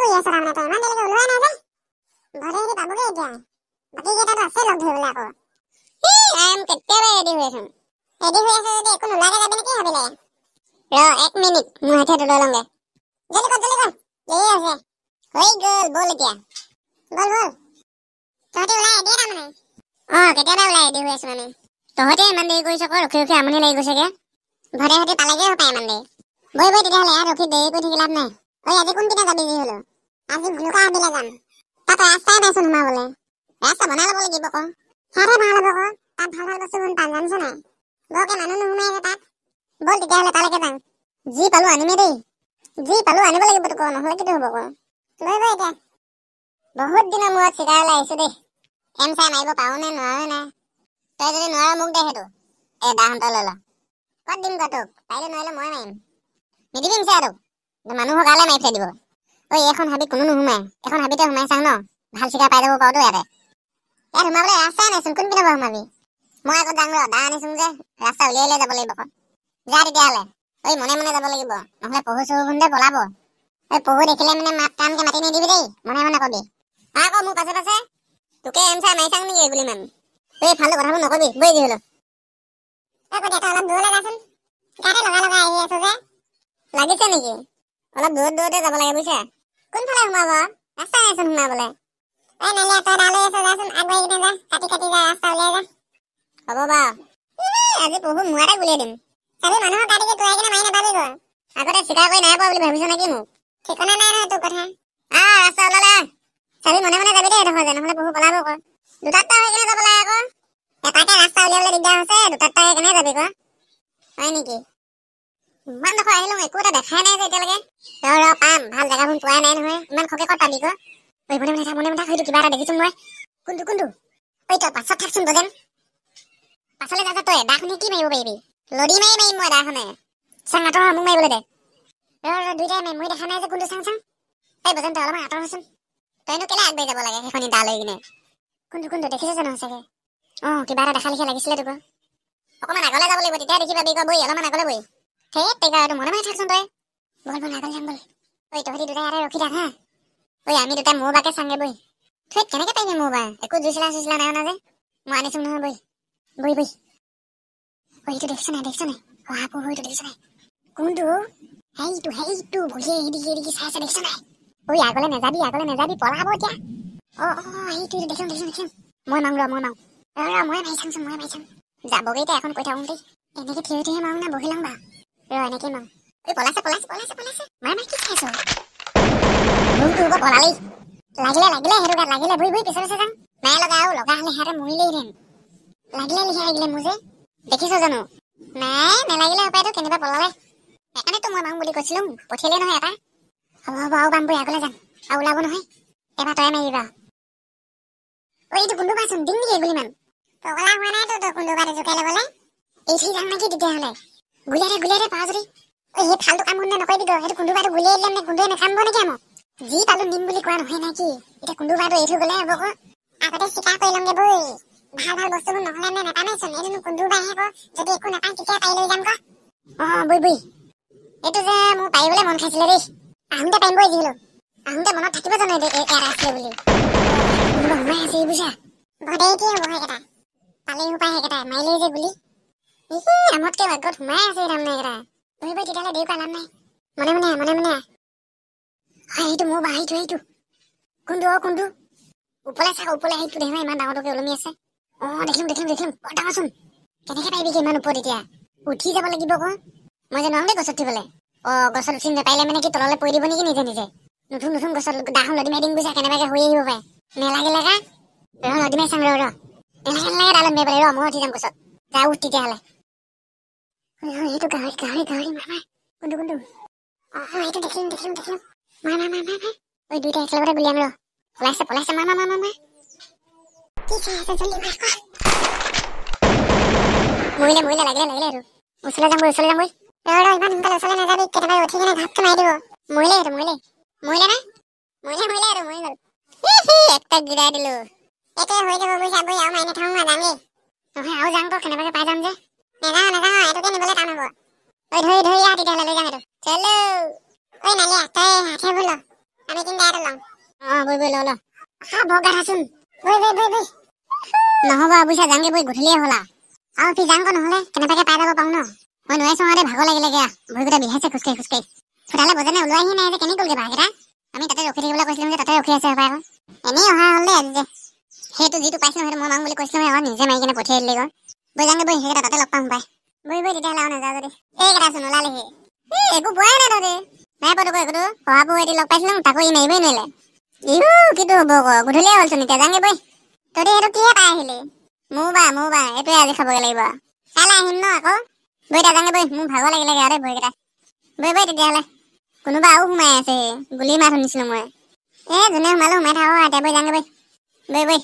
কৰি আছ তাৰমানে তই ইমান দেৰিলৈকে ওলোৱাই নাই যে ঘৰতে হেৰি পাবগৈ এতিয়া বাকী কেইটাতো আছে লগ ধৰিবলৈ আকৌ কেতিয়াবা ৰেডি হৈ আছো যদি একো নোলাকে যাবি নেকি ভাবিলে এক মিনিট মোৰ হাতে লৈ লওঁগে জলদি কৰ দেৰি আছে হৈ গ'ল বল এতিয়া বল তহঁতি ওলাই দিয়ে তাৰমানে কেতিয়াবা ওলাই ৰেডি হৈ আছো আমি তহঁতে ইমান দেৰি কৰিছ আকৌ ৰখি ৰখি আমনি লাগি গৈছেগে ঘৰে হতি পালেগে হ'ব পায় ইমান দেৰি বৈ তেতিয়াহ'লে ইয়াত ৰখি দেৰি কৰি থাকি লাভ নাই আজি কোনপিনে যাবি যি হলো আজি ভুলুকা হাবিলে যাম তাত ৰাস্তাই নাইচোন সোমাবলে ৰাস্তা বনাই ল'ব লাগিব আকৌ সিহঁতে ভাল হ'ব আকৌ তাত ভাল বস্তু পাম জানিছ নাই বৰকে মানুহ নোসোমাই যে তাত বল তেতিয়াহ'লে তালৈকে যাম যি পালো আনিমে দেই যি পালো আনিব লাগিব তোক নহ'লে কিটো হ'ব আকৌ বৈ এতিয়া বহুত দিনৰ মূৰত চিকাৰলৈ আহিছো দেই চাই মাৰিব পাৰো নে নোৱাৰো নাই তই যদি নোৱাৰ মোক দে সেইটো দাহঁতৰ লৈ ল ক'ত দিম তোক পাৰিলে নোৱাৰিলে মই মাৰিম নিদিবি তোক মানুহ গালে মাৰি থৈ দিব এইখন হাবি কোনো নোসোমাই এখন হাবিতে সোমাই চাওঁ ন ভাল চিকাৰ পাই যাব পাৰোতো ইয়াত সোমাবলৈ ৰাস্তাই নাইচোন কোন পিনে সোমাবি মই আকৌ যাম দা আনিছো যে ৰাস্তা উলিয়াই যাব লাগিব আকৌ যা তেতিয়াহ'লে মনে মনে যাব লাগিব নহ'লে পহু চহু খুন্দে পলাব পহু দেখিলে মানে মাত টানকে মাতি নিদিবি দেই মনে মনে কবি আকৌ মোৰ পাছে পাছে তোকে চাই মাৰি চাওঁ নেকি গুলি মান ফালটো কথাবোৰ নকবি বৈ যি হলো অলপ দূৰলৈ যাচোন গাতে লগা আহি আছো যে লাগিছে নেকি অলপ দূৰতে যাব লাগে বুজিছা কোনফালে সোমাব ৰাস্তা নাইচোন সোমাবলে নালিয়া তই তালৈ আছে যাচোন আগবাঢ়ি কিনে যা কাটি যা ৰাস্তা উলিয়াই যা হ'ব বাৰু আজি পহু মূৰতে গুলিয়াই দিম চাবি মানুহৰ কাটি তোৰাই কিনে মাৰি নাপাবি গৈ আগতে চিকাৰ কৰি নাই পোৱা বুলি ভাবিছ নেকি মোক ঠিকনা নাই নহয় তোৰ কথা ৰাস্তা ওলালে চাবি মনে মনে যাবি দেই এডোখৰ যে নহ'লে পহু পলাব আকৌ দুটাত হৈ কিনে যাব লাগে আকৌ এটাকে ৰাস্তা উলিয়াবলৈ দিগদাৰ হৈছে দুটাত কেনে যাবি ক হয় নেকি ইমান ডোখৰ আহিলো একো এটা দেখাই নাই যে এতিয়ালৈকে পাম ভাল জেগাবোৰ পোৱাই নাই নহয় ইমান খকে ক'ত পাবি ক মনে মনে হয়তো কিবা এটা দেখিছো মই কোনটো তই পাছত থাকচোন বজেন পাছলৈ যা তই দাখনে কি মাৰিব পাৰিবি লদি মাৰিম মই দাখনে চাং আঁতৰ মোক মাৰিবলৈ দে দুইটাই মাৰিম মই দেখা নাই যে কোনটো চাং বজেন তই অলপমান আঁতৰ হচোন তইনো কেলে আগবাঢ়ি যাব লাগে সেইখনি দা লৈ কিনে কোনটো দেখিছ জানো সঁচাকে কিবা এটা দেখা লিখা লাগিছিলে তোক অকণমান আগলৈ যাব লাগিব তেতিয়া দেখি পাবি বৈ অলপমান আগলৈ বৈ সেই এইটো মনে মনে থাকচোন তই বল আগলৈ যাম বল তহঁতি দুটাই ইয়াতে ৰখি থাক হা আমি দুটাই মোৰ বাকে চাংগে বৈ কেনেকে পাৰিবি মোৰ বা একো জুইচিলা চুইচিলা নাই অনা যে মই আনিছো নহয় বৈ এইটো দেখিছ নাই শহাপহুটো দেখিছ নাই কোনটো সেইটো ভৰিয়ে এদিকি চাই আছে দেখিছ নাই আগলৈ নেযাবি পলাব এতিয়া সেইটো দেখিম মই মাৰো মই মাৰি চামচোন মই মাৰি চাম যাবগৈ এতিয়া এখন কৈ থাকোঁ দেই এনেকে থিয় মাৰো না বহি ল'ম বা এনেকে মাৰো পলাইছে মাৰ কি চাইছ পলালেই লাগিলে সেইটো গাত লাগিলে ভুই পিছে যাম নাই লগা আৰু লগা হ'লে সিহঁতে মৰিলেইহেঁতেন লাগিলে মোৰ যে দেখিছ জানো নাই নেলাগিলে উপায়টো কেনিবা পলালে সেইকাৰণেতো মই মাৰো বুলি কৈছিলো পঠিয়ালে নহয় এটা হ'ব আৰু বাম বৈ আগলৈ যাম আৰু ওলাব নহয় এবাৰ তই মাৰিবা এইটো কোনটো পাচোন দিম নেকি গুলি মান পগলা হোৱা নাই তই কোনটো বাৰে জোকাই ল'বলৈ এইখিনি যাম নেকি তেতিয়াহ'লে গুলিয়াই পাওঁ যদি সেই ফালটো কাম কোনে নকৰিবি তই সেইটো কোনটো বাৰটো গুলিয়াই দিলে নে কোনটোৱে নাখাম নেকি আমাক যি পালো নিম বুলি কোৱা নহয় নেকি এতিয়া কোনটো বাৰটো এৰি থৈ গ'লে হ'ব আকৌ আগতে চিকাৰ কৰি ল'মগে বৈ ভাল বস্তুবোৰ নহ'লে নে নাপামেইচোন এইটো কোনটো বাৰহে আকৌ যদি একো নাপাম তেতিয়া পাৰি লৈ যাম ক বৈ এইটো যে মোৰ পাৰিবলৈ মন খাইছিলে দেই আহোঁতে পাৰিম বৈ যি হলো আহোঁতে মনত থাকিব জানো এটা আছিলে বুলি কোনোবা সোমাই আছে বুজিছা ভদেই কি হ'ব সেইকেইটা পালেই সোপাই সেইকেইটা মাৰিলেই যে বুলি আমতকে ভাগ্যত সোমাই আছে তাৰমানে এইকেইটা বৈ তেতিয়াহ'লে দেৰি কৰা লাভ নাই মনে মনে সেইটো মোৰ বা সেইটো কোনটো ওপৰলৈ চাক ওপৰলৈ সেইটো দেখিবা ইমান ডাঙৰকে ওলমি আছে দেখিম বৰ ডাঙৰচোন কেনেকে পাৰিবি ইমান ওপৰত এতিয়া উঠি যাব লাগিব আকৌ মই যে নোৱাৰো দেই গছত উঠিবলৈ গছত উঠি নাপাৰিলে মানে কি তললৈ পৰি দিব নেকি নিজে নতুন গছত দাখন লদি মাৰি দিম বুজিছা কেনেবাকে হৈ আহিব পাৰে নেলাগিলে লদি মাৰি চাম নেলাগে ডালত মাৰিব লাগিব মই উঠি যাম গছত যা উঠ তেতিয়াহ'লে এইটো গাহৰি মাৰ কোনটো এইটো দেখিম মাৰ দুইটা একেলগতে গুলিয়াম পলাইছে মাৰ কি চাই আছে জলদি মাৰ মৰিলে লাগিলে এইটো ওচৰলৈ যাম বৈ ইমান সোনকালে ওচৰলৈ নাযাবি কেতিয়াবা উঠি কিনে ঘাপকে মাৰি দিব মৰিলে এইটো মৰি গ'ল একটা গিৰাই দিলো এইটোৱে হৈ যাব বুজিছা বৈ আৰু মাৰি নাথাকো মই যামেই নহয় আৰু যাম কেনেবাকে পাই যাম যে নাযাওঁ এইটোকে নিবলৈ টান হ'ব ধৰি তেতিয়াহ'লে লৈ যাম এইটো চলো নালিয়া তই হাতহে ভুল আমি তিনিটা এটা লওঁ বৈ বৈ ল বগা থাচোন বৈ নহ'ব বুইছা যাংগে বৈ গধূলিয়ে হ'ল আৰু ফি যাংগ নহ'লে কেনেবাকে পাই যাব পাওঁ ন মই নোৱাৰিছোঁ দে ভাগৰ লাগিলেগে ভৰিকেইটা বিষাইছে খোজকাঢ়ি ফুটালে বজানে ওলোৱাহি নাই যে কেনি গ'লগে বাঘকেইটা আমি তাতে ৰখি থাকিবলৈ কৈছিলোঁ যে তাতে ৰখি আছে হপাই আকৌ এনেই অহা হ'ল দেই আজি যে সেইটো যিটো পাইছিলোঁ সেইটো মই মাং বুলি কৈছিলোঁ আকৌ নিজে মাৰি কিনে পঠিয়াই দিলে গৈ বৈ যাংগে বৈ সেইকেইটা তাতে লগ পাম পাই বৈ তেতিয়াহ'লে আৰু নাযাওঁ যদি এইকেইটাচোন ওলালেহি একো পোৱাই নাই তহঁতি নাই পোৱাতো একোতো শহাপহু এটি লগ পাইছিলোঁ তাকো ই মাৰিবই নোৱাৰিলে কিটো হ'ব আকৌ গধূলিয়ে হ'লচোন এতিয়া যাংগে বৈ তহঁতি সেইটো কিহে পাই আহিলি মোৰ বা এইটোৱে আজি খাবগৈ লাগিব কাইলৈ আহিম ন আকৌ বৈ এতিয়া যাংগে বৈ মোৰ ভাগৰ লাগিলেগে আৰু ভৰিকেইটা বৈ তেতিয়াহ'লে কোনোবা আৰু সোমাই আছে গুলি মাৰ শুনিছিলোঁ মই যোনে সোমালো সোমাই থাকক এতিয়া বৈ যাংগে বৈ